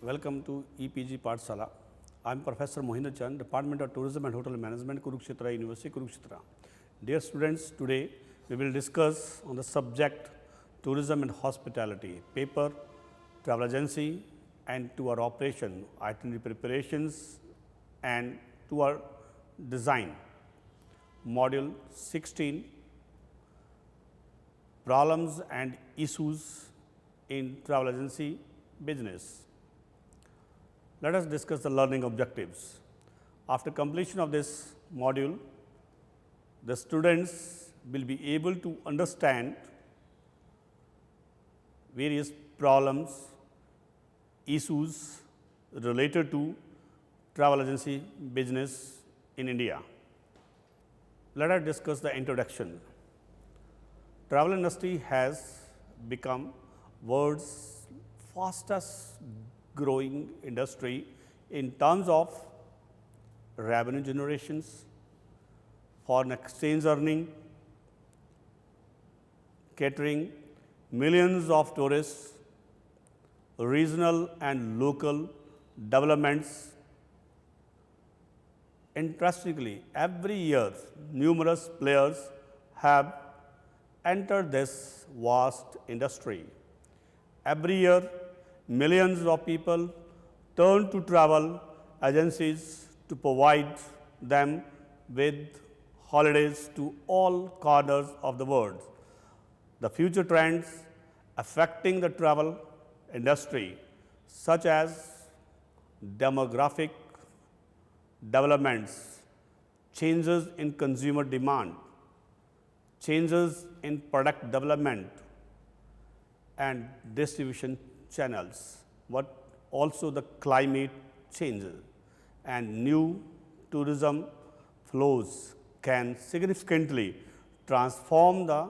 Welcome to EPG Pathshala. I am Professor Mohinder Chand, Department of Tourism and Hotel Management, Kurukshetra University, Kurukshetra. Dear students, today we will discuss on the subject Tourism and Hospitality, paper, travel agency and to our operation, itinerary preparations and to our design. Module 16, problems and issues in travel agency business. Let us discuss the learning objectives. After completion of this module, the students will be able to understand various problems, issues related to travel agency business in India. Let us discuss the introduction. Travel industry has become world's fastest growing industry in terms of revenue generations, foreign exchange earning, catering millions of tourists, regional and local developments. Interestingly, every year numerous players have entered this vast industry. Every year, millions of people turn to travel agencies to provide them with holidays to all corners of the world. The future trends affecting the travel industry, such as demographic developments, changes in consumer demand, changes in product development and distribution channels, but also the climate changes and new tourism flows can significantly transform the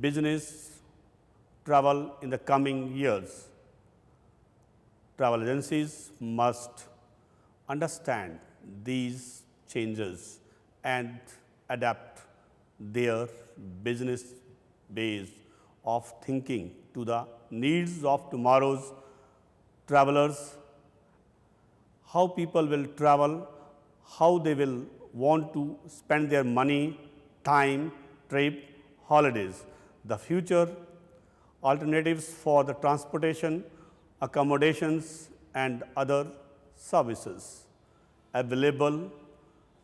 business travel in the coming years. Travel agencies must understand these changes and adapt their business base of thinking to the needs of tomorrow's travelers, how people will travel, how they will want to spend their money, time, trip, holidays. The future alternatives for the transportation, accommodations and other services available,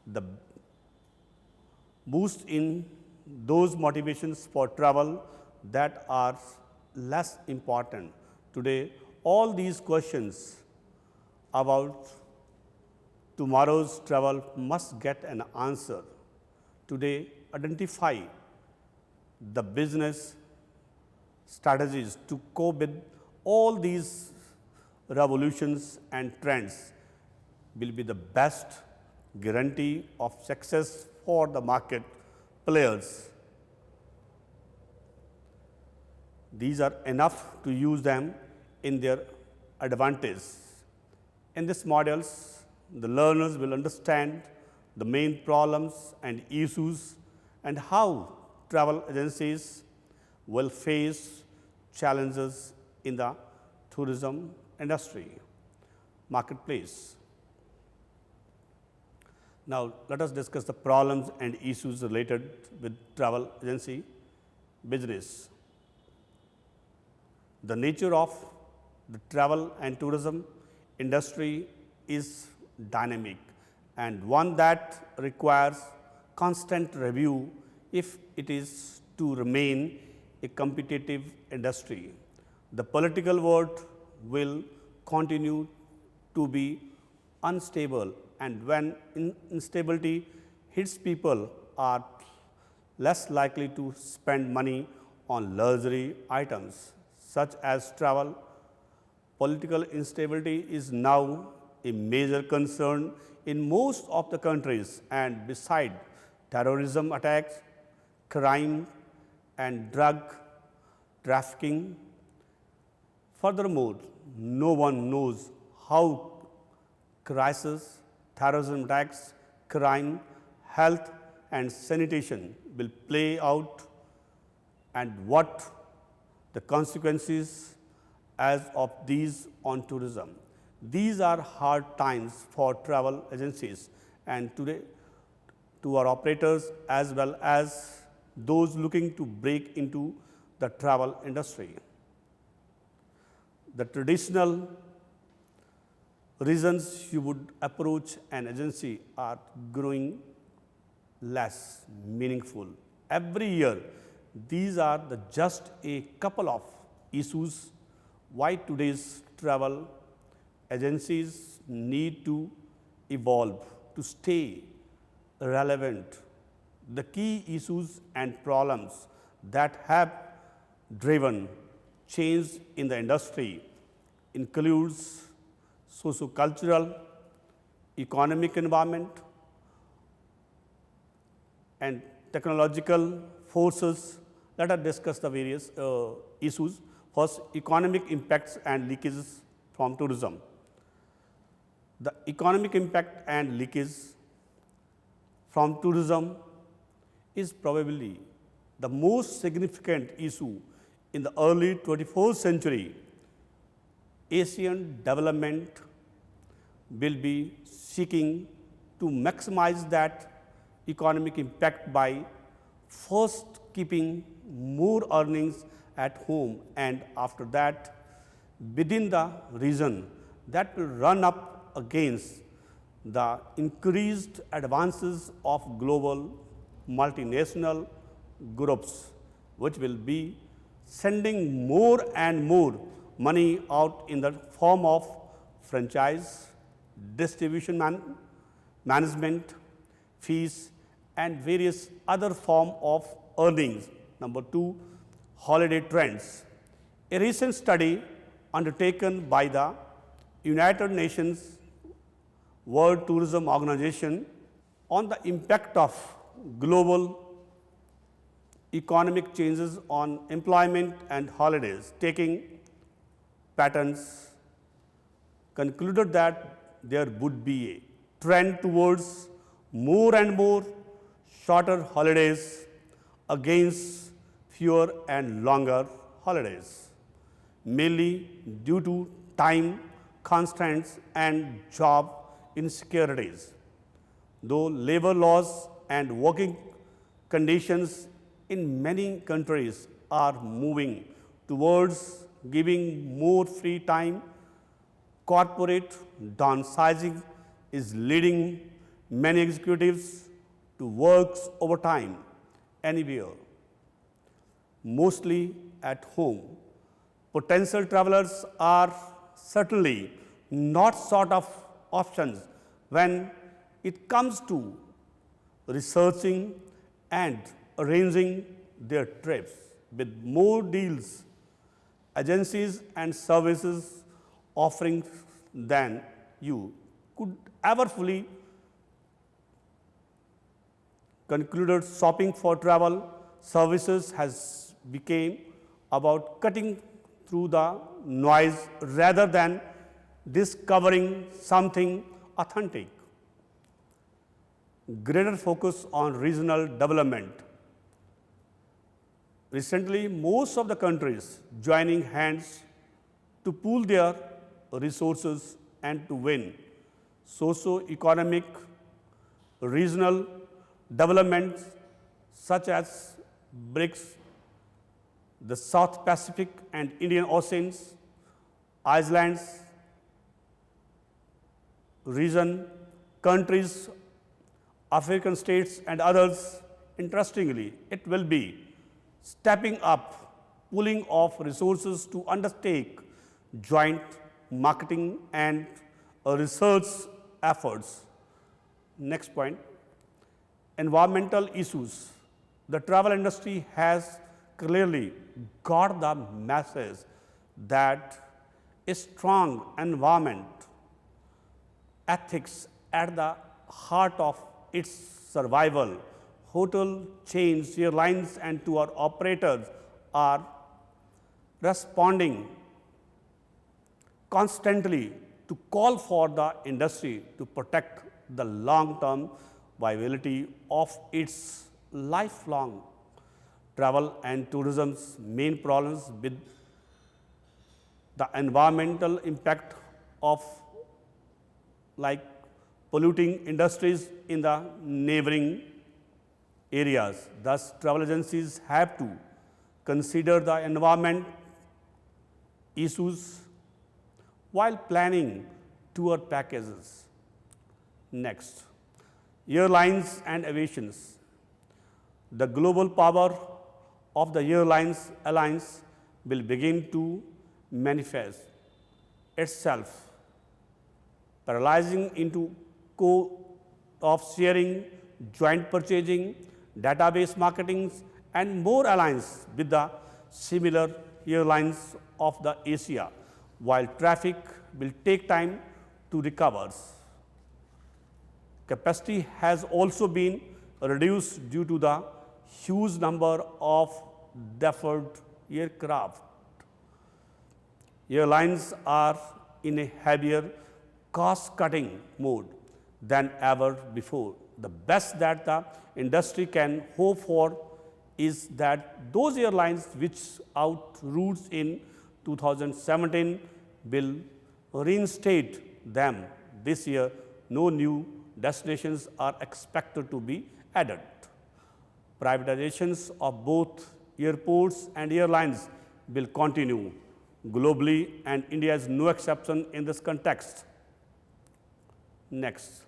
the boost in those motivations for travel that are less important. Today, all these questions about tomorrow's travel must get an answer. Today, identify the business strategies to cope with all these revolutions and trends will be the best guarantee of success for the market players. These are enough to use them in their advantage. In these modules, the learners will understand the main problems and issues and how travel agencies will face challenges in the tourism industry, marketplace. Now, let us discuss the problems and issues related with travel agency business. The nature of the travel and tourism industry is dynamic and one that requires constant review if it is to remain a competitive industry. The political world will continue to be unstable, and when instability hits, people are less likely to spend money on luxury items such as travel. Political instability is now a major concern in most of the countries, and beside terrorism attacks, crime and drug trafficking. Furthermore, no one knows how crisis, terrorism attacks, crime, health and sanitation will play out and what the consequences as of these on tourism. These are hard times for travel agencies and today to our operators as well as those looking to break into the travel industry. The traditional reasons you would approach an agency are growing less meaningful. Every year, these are just a couple of issues why today's travel agencies need to evolve to stay relevant. The key issues and problems that have driven change in the industry includes socio-cultural, economic environment, and technological forces. Let us discuss the various issues. First, economic impacts and leakages from tourism. The economic impact and leakage from tourism is probably the most significant issue in the early 21st century. Asian development will be seeking to maximize that economic impact by first keeping more earnings at home and after that within the region that will run up against the increased advances of global multinational groups, which will be sending more and more money out in the form of franchise, distribution management, fees, and various other form of earnings. Number two, holiday trends. A recent study undertaken by the United Nations World Tourism Organization on the impact of global economic changes on employment and holidays taking patterns concluded that there would be a trend towards more and more shorter holidays against fewer and longer holidays, mainly due to time constraints and job insecurities. Though labor laws and working conditions in many countries are moving towards giving more free time, corporate downsizing is leading many executives to work overtime anywhere, mostly at home. Potential travelers are certainly not short of options when it comes to researching and arranging their trips. With more deals, agencies and services offering than you could ever fully concluded, shopping for travel services has become about cutting through the noise rather than discovering something authentic. Greater focus on regional development. Recently, most of the countries joining hands to pool their resources and to win socio-economic regional developments such as BRICS, the South Pacific and Indian Oceans, islands, region, countries, African states and others. Interestingly, it will be stepping up, pooling of resources to undertake joint marketing and research efforts. Next point, environmental issues. The travel industry has clearly got the message that a strong environment ethics at the heart of its survival. Hotel chains, airlines, and tour operators are responding constantly to call for the industry to protect the long-term viability of its lifelong. Travel and tourism's main problems with the environmental impact of like polluting industries in the neighboring areas. Thus, travel agencies have to consider the environment issues while planning tour packages. Next, airlines and aviations. The global power of the airlines alliance will begin to manifest itself, paralyzing into of sharing, joint purchasing, database marketing, and more alliance with the similar airlines of the Asia, while traffic will take time to recover. Capacity has also been reduced due to the huge number of deferred aircraft. Airlines are in a heavier cost-cutting mode than ever before. The best that the industry can hope for is that those airlines which out routes in 2017 will reinstate them this year. No new destinations are expected to be added. Privatizations of both airports and airlines will continue globally, and India is no exception in this context. Next,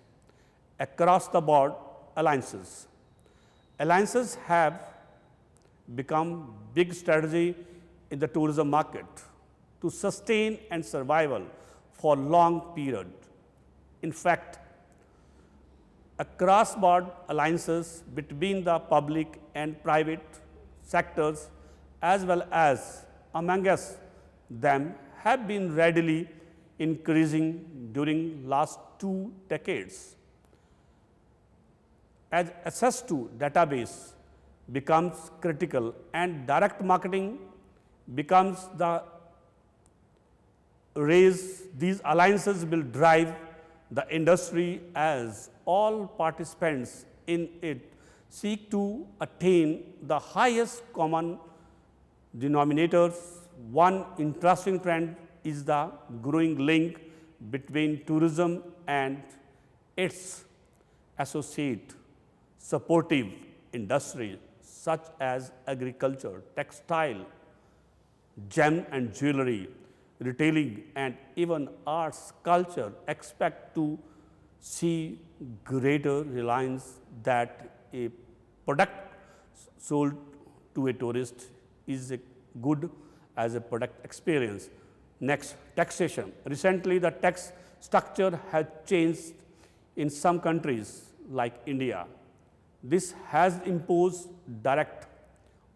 across the board alliances. Alliances have become big strategy in the tourism market to sustain and survival for long period. In fact, across-board alliances between the public and private sectors as well as among us them have been readily increasing during last 2 decades. As access to database becomes critical and direct marketing becomes the race, these alliances will drive the industry as all participants in it seek to attain the highest common denominators. One interesting trend is the growing link between tourism and its associate supportive industries such as agriculture, textile, gem and jewelry, retailing, and even arts, culture expect to see greater reliance that a product sold to a tourist is a good as a product experience. Next, taxation. Recently, the tax structure has changed in some countries like India. This has imposed direct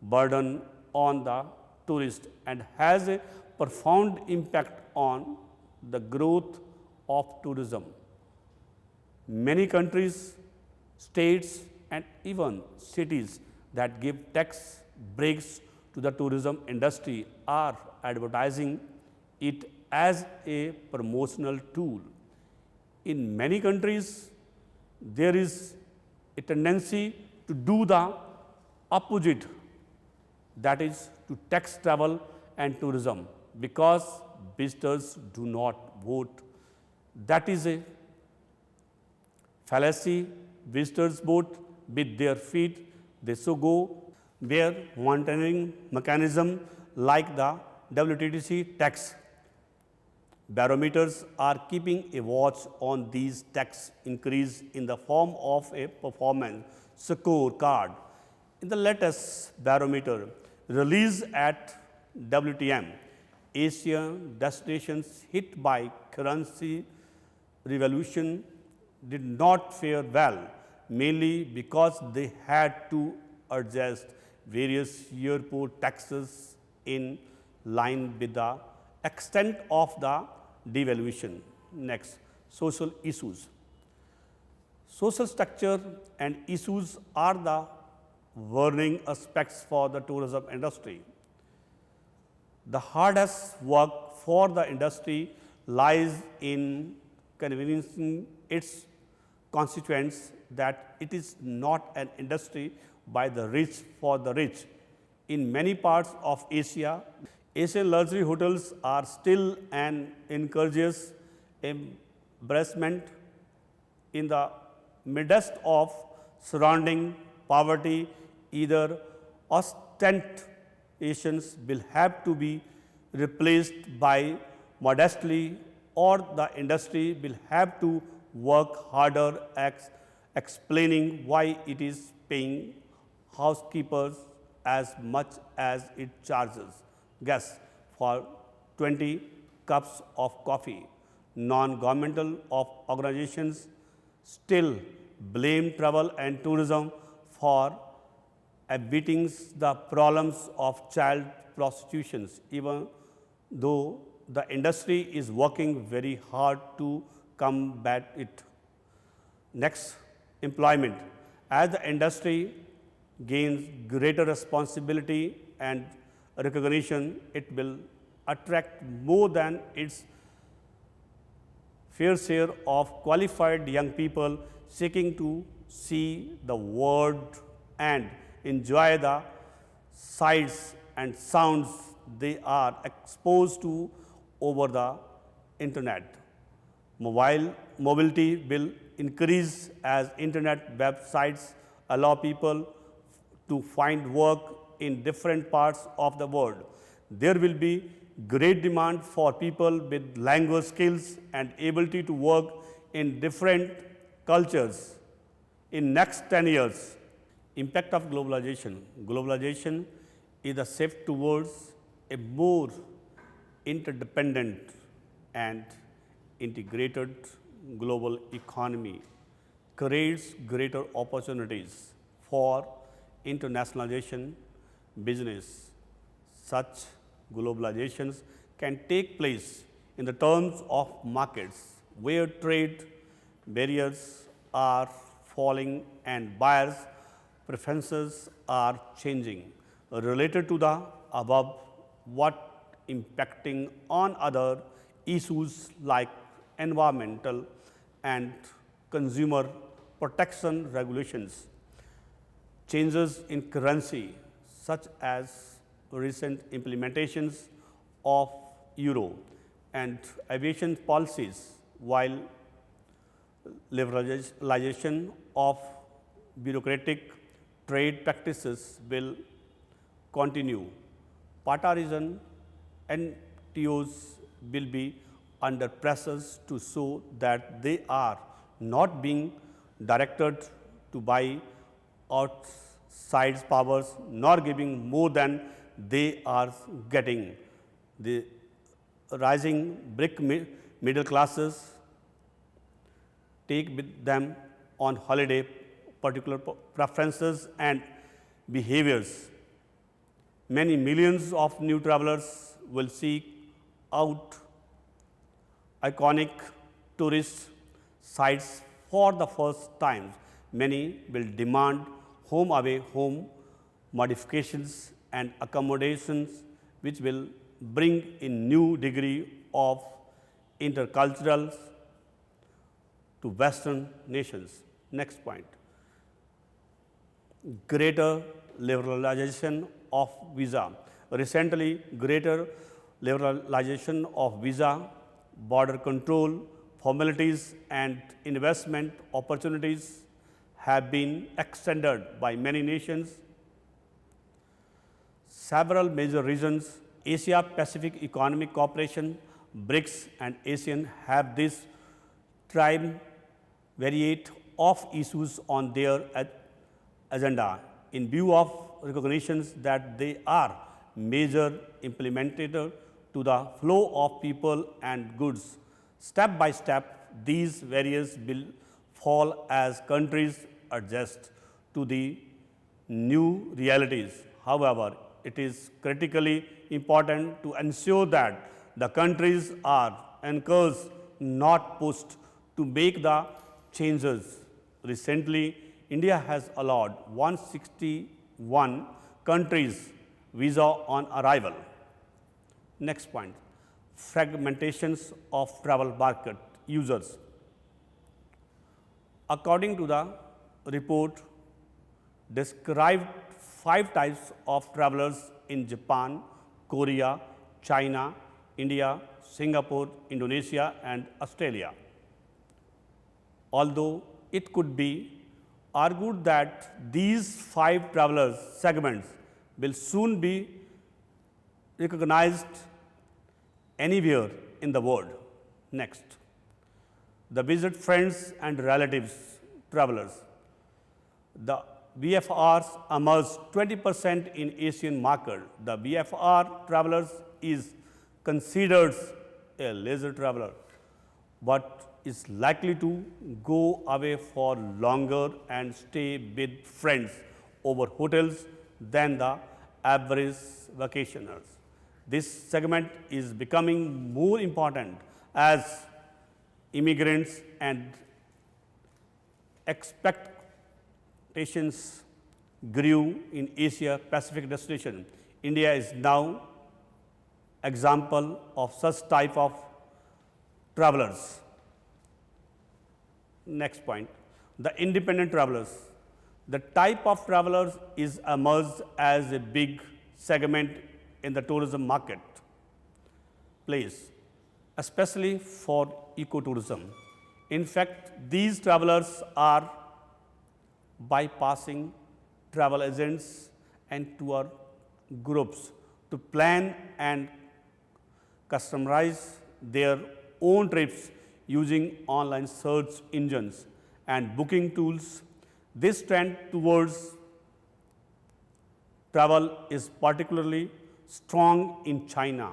burden on the tourist and has a profound impact on the growth of tourism. Many countries, states, and even cities that give tax breaks to the tourism industry are advertising it as a promotional tool. In many countries, there is a tendency to do the opposite, that is to tax travel and tourism because visitors do not vote. That is a fallacy. Visitors vote with their feet. They so go where monitoring mechanism like the WTTC tax barometers are keeping a watch on these tax increase in the form of a performance scorecard. In the latest barometer released at WTM, Asian destinations hit by currency revolution did not fare well, mainly because they had to adjust various airport taxes in line with the extent of the devaluation. Next, social issues. Social structure and issues are the warning aspects for the tourism industry. The hardest work for the industry lies in convincing its constituents that it is not an industry by the rich for the rich. In many parts of Asia, Asian luxury hotels are still an encourages embarrassment in the midst of surrounding poverty, either ostentations will have to be replaced by modestly, or the industry will have to work harder at explaining why it is paying housekeepers as much as it charges guests for 20 cups of coffee. Non-governmental organizations still blame travel and tourism for abating the problems of child prostitution, even though the industry is working very hard to combat it. Next, employment. As the industry gains greater responsibility and recognition, it will attract more than its fair share of qualified young people seeking to see the world and enjoy the sights and sounds they are exposed to over the internet. Mobility will increase as internet websites allow people to find work in different parts of the world. There will be great demand for people with language skills and ability to work in different cultures in next 10 years. Impact of globalization. Globalization is a shift towards a more interdependent and integrated global economy creates greater opportunities for internationalization business. Such globalizations can take place in the terms of markets where trade barriers are falling and buyers' preferences are changing. Related to the above, what impacting on other issues like environmental and consumer protection regulations, changes in currency such as recent implementations of euro and aviation policies, while liberalization of bureaucratic trade practices will continue. Partisan NTOs will be under pressures to show that they are not being directed to buy outside powers nor giving more than they are getting. The rising brick middle classes take with them on holiday particular preferences and behaviors. Many millions of new travelers will seek out iconic tourist sites for the first time. Many will demand home away home modifications and accommodations which will bring a new degree of intercultural to Western nations. Next point, greater liberalization of visa. Recently, greater liberalization of visa, border control, formalities and investment opportunities have been extended by many nations. Several major regions, Asia Pacific Economic Cooperation, BRICS and ASEAN have this triumvirate of issues on their agenda in view of recognitions that they are major implementator to the flow of people and goods. Step by step, these barriers will fall as countries adjust to the new realities. However, it is critically important to ensure that the countries are encouraged, not pushed, to make the changes. Recently, India has allowed 161 countries visa on arrival. Next point, fragmentations of travel market users. According to the report, described 5 types of travelers in Japan, Korea, China, India, Singapore, Indonesia and Australia. Although it could be argued that these 5 travelers segments will soon be recognized anywhere in the world. Next, the visit friends and relatives travelers. The VFRs emerged 20% in Asian market. The VFR travelers is considered a leisure traveler, but is likely to go away for longer and stay with friends over hotels than the average vacationers. This segment is becoming more important as immigrants and expectations grew in Asia Pacific destination. India is now example of such type of travelers. Next point, the independent travelers. The type of travelers is emerged as a big segment in the tourism marketplace, especially for ecotourism. In fact, these travelers are bypassing travel agents and tour groups to plan and customize their own trips using online search engines and booking tools. This trend towards travel is particularly strong in China,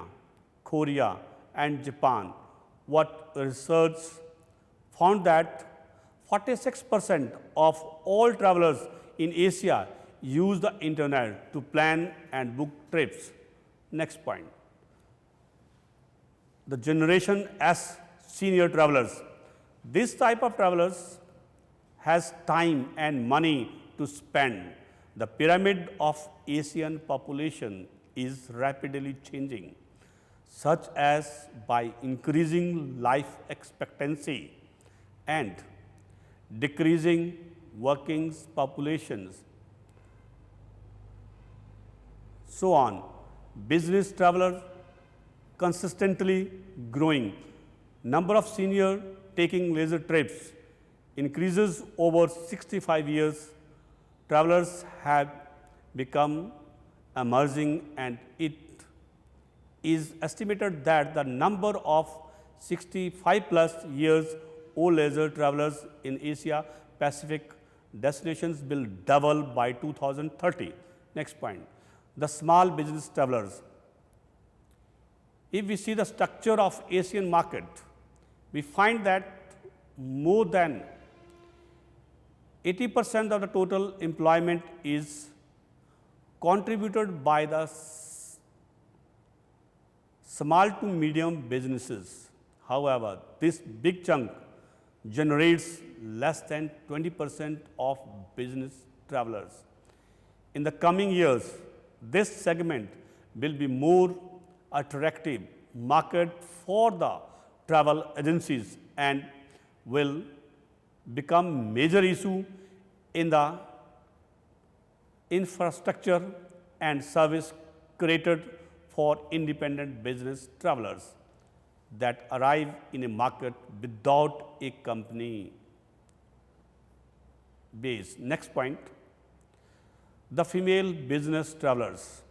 Korea, and Japan. What research found that 46% of all travelers in Asia use the internet to plan and book trips. Next point, the Generation S senior travelers. This type of travelers has time and money to spend. The pyramid of Asian population is rapidly changing, such as by increasing life expectancy and decreasing working populations, so on. Business travelers consistently growing. Number of senior taking leisure trips increases over 65 years. Travelers have become emerging, and it is estimated that the number of 65 plus years old leisure travelers in Asia Pacific destinations will double by 2030. Next point, the small business travelers. If we see the structure of Asian market, we find that more than 80% of the total employment is contributed by the small to medium businesses. However, this big chunk generates less than 20% of business travelers. In the coming years, this segment will be more attractive market for the travel agencies and will become major issue in the infrastructure and service created for independent business travelers that arrive in a market without a company base. Next point, the female business travelers.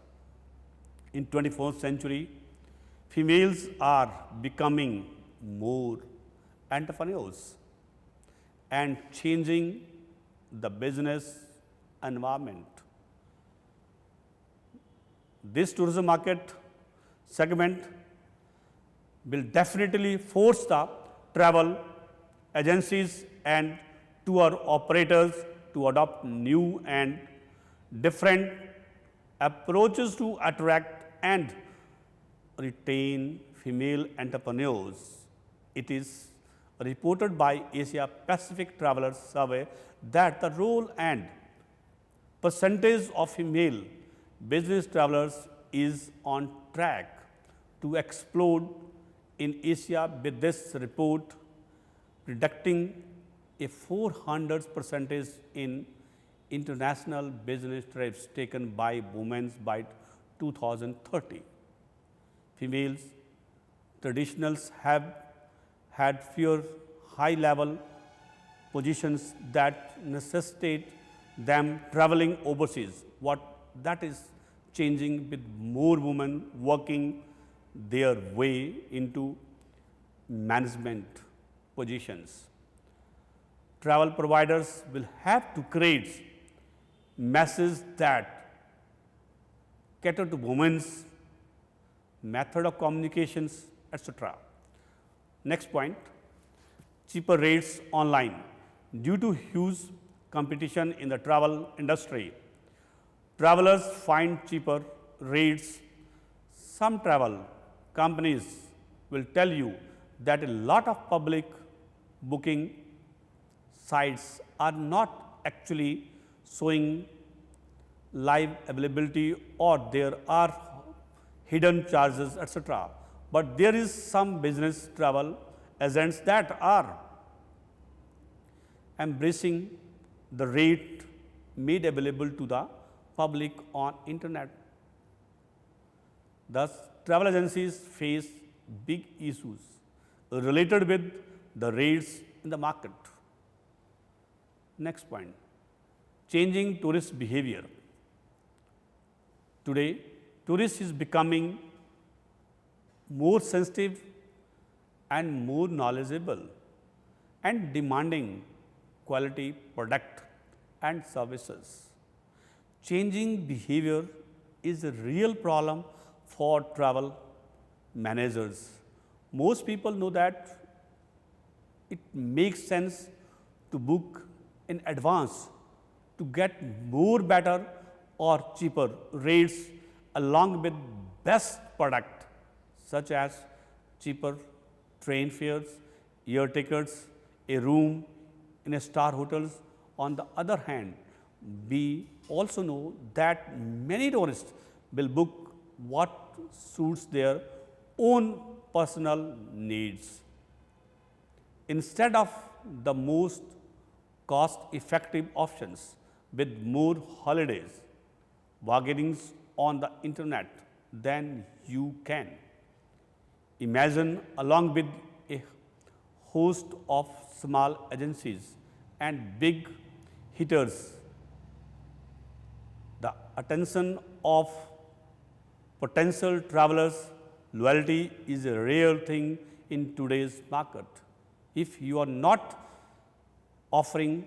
In 21st century, females are becoming more entrepreneurs and changing the business environment. This tourism market segment will definitely force the travel agencies and tour operators to adopt new and different approaches to attract and retain female entrepreneurs. It is reported by Asia Pacific Travelers Survey that the role and percentage of female business travelers is on track to explode in Asia, with this report predicting a 400% in international business trips taken by women by 2030. Females traditionals have had fewer high-level positions that necessitate them traveling overseas. What that is changing with more women working their way into management positions. Travel providers will have to create messages that cater to women's method of communications, etc. Next point, cheaper rates online. Due to huge competition in the travel industry, travelers find cheaper rates. Some travel companies will tell you that a lot of public booking sites are not actually showing live availability or there are hidden charges, etc. But there is some business travel agents that are embracing the rate made available to the public on internet. Thus, travel agencies face big issues related with the rates in the market. Next point, changing tourist behavior. Today, tourists is becoming more sensitive and more knowledgeable and demanding quality product and services. Changing behavior is a real problem for travel managers. Most people know that it makes sense to book in advance to get more better or cheaper rates along with best product such as cheaper train fares, air tickets, a room in a star hotels. On the other hand, we also know that many tourists will book what suits their own personal needs instead of the most cost-effective options. With more holidays bargainings on the internet than you can imagine, along with a host of small agencies and big hitters, the attention of potential travelers, loyalty is a rare thing in today's market. If you are not offering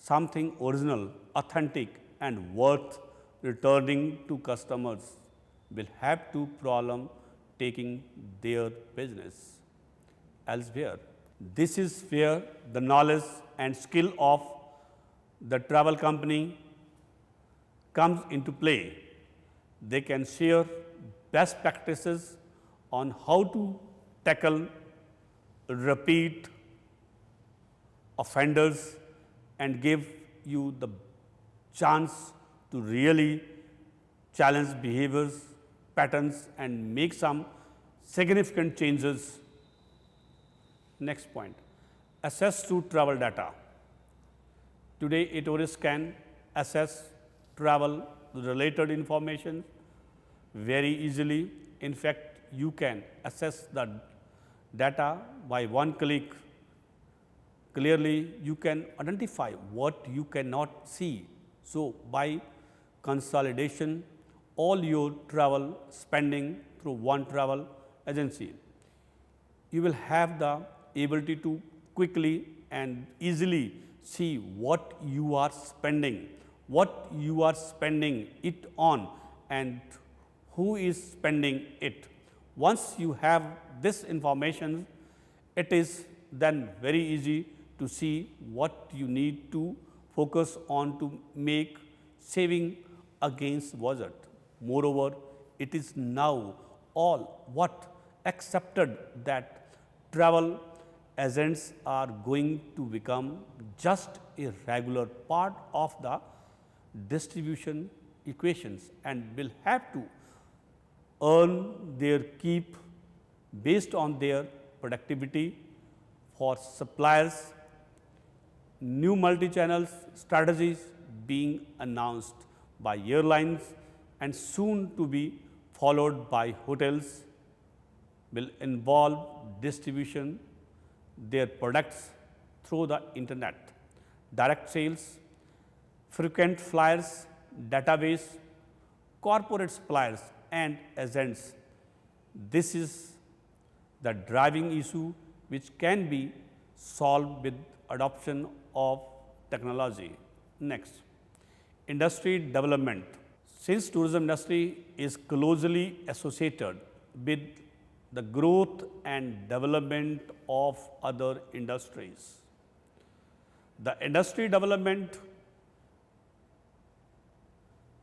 something original, authentic, and worth returning to, customers will have to problem taking their business elsewhere. This is where the knowledge and skill of the travel company comes into play. They can share best practices on how to tackle repeat offenders and give you the chance to really challenge behaviors, patterns, and make some significant changes. Next point, access to travel data. Today, a tourist can access travel related information very easily. In fact, you can access the data by one click. Clearly, you can identify what you cannot see. So, by consolidation, all your travel spending through one travel agency, you will have the ability to quickly and easily see what you are spending it on, and who is spending it. Once you have this information, it is then very easy to see what you need to focus on to make saving against budget. Moreover, it is now all what accepted that travel agents are going to become just a regular part of the distribution equations and will have to earn their keep based on their productivity. For suppliers, new multi-channel strategies being announced by airlines and soon to be followed by hotels will involve distribution their products through the internet. direct sales, frequent flyers, database, corporate suppliers and agents. This is the driving issue which can be solved with adoption of technology. Next, industry development. Since tourism industry is closely associated with the growth and development of other industries, the industry development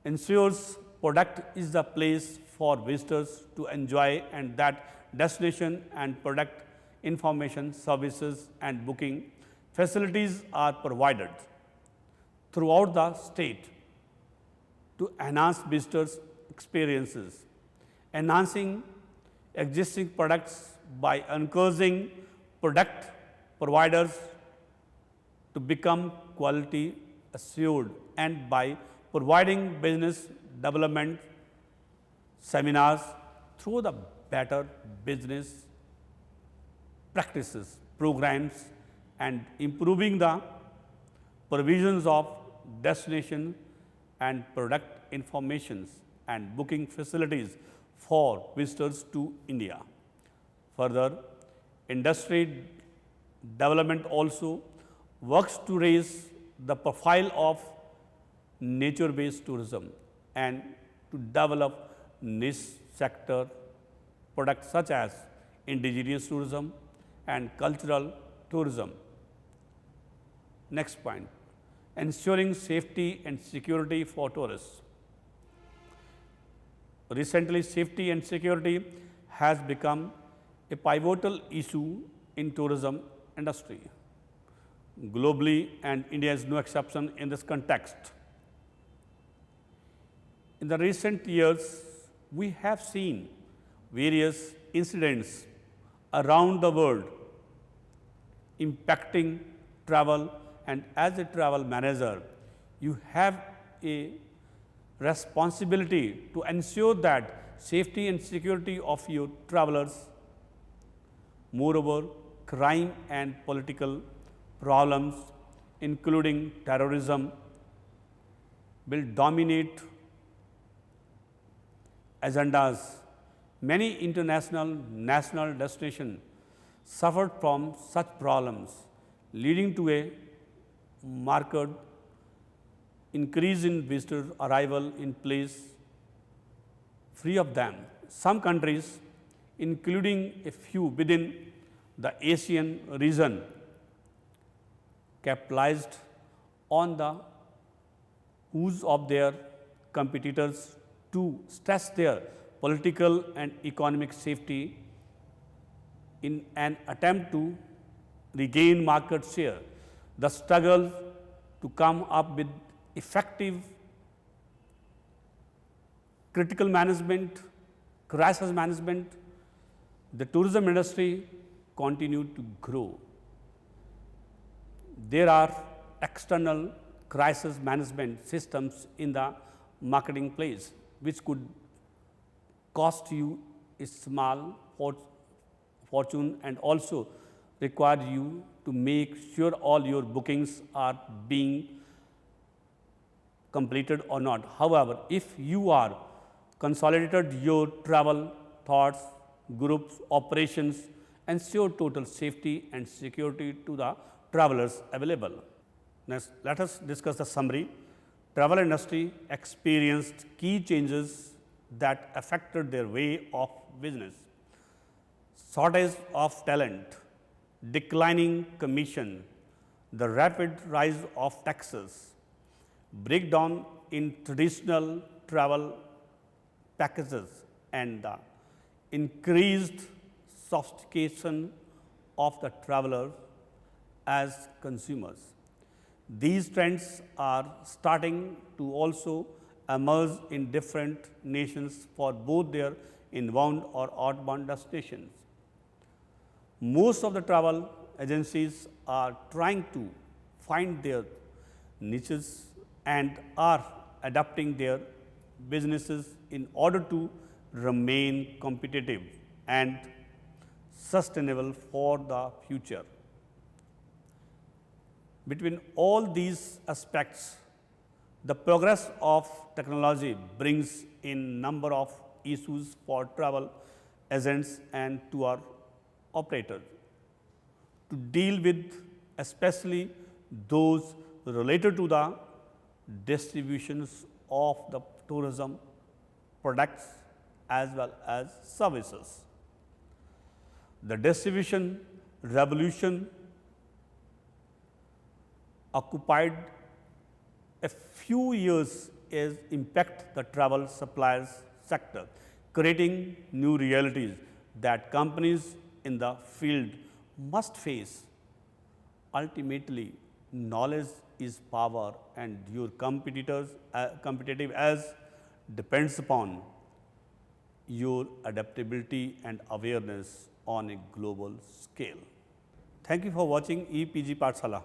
ensures product is the place for visitors to enjoy and that destination and product information, services and booking facilities are provided throughout the state to enhance visitors' experiences, enhancing existing products by encouraging product providers to become quality assured and by providing business development seminars through the better business practices programs and improving the provisions of destination and product informations and booking facilities for visitors to India. Further, industry development also works to raise the profile of nature-based tourism and to develop niche sector products such as indigenous tourism and cultural tourism. Next point, ensuring safety and security for tourists. Recently, safety and security has become a pivotal issue in tourism industry globally, and India is no exception in this context. In the recent years, we have seen various incidents around the world impacting travel, and as a travel manager, you have a responsibility to ensure that safety and security of your travelers. Moreover, crime and political problems, including terrorism, will dominate agendas. Many international national destinations suffered from such problems, leading to a marked increase in visitor arrival in place free of them. Some countries, including a few within the Asian region, capitalized on the woes of their competitors to stress their political and economic safety in an attempt to regain market share. The struggle to come up with effective critical management, crisis management, the tourism industry continued to grow. There are external crisis management systems in the marketing place which could cost you a small fortune and also require you to make sure all your bookings are being completed or not. However, if you are consolidated your travel thoughts, groups, operations, ensure total safety and security to the travelers available. Next, let us discuss the summary. Travel industry experienced key changes that affected their way of business. Shortage of talent, declining commission, the rapid rise of taxes, breakdown in traditional travel packages, and the increased sophistication of the traveler as consumers. These trends are starting to also emerge in different nations for both their inbound or outbound destinations. Most of the travel agencies are trying to find their niches and are adapting their businesses in order to remain competitive and sustainable for the future. Between all these aspects, the progress of technology brings in number of issues for travel agents and tour operators to deal with, especially those related to the distributions of the tourism products as well as services. The distribution revolution occupied a few years is impact the travel suppliers sector, creating new realities that companies in the field must face. Ultimately, knowledge is power and your competitive as depends upon your adaptability and awareness on a global scale. Thank you for watching EPG Pathshala.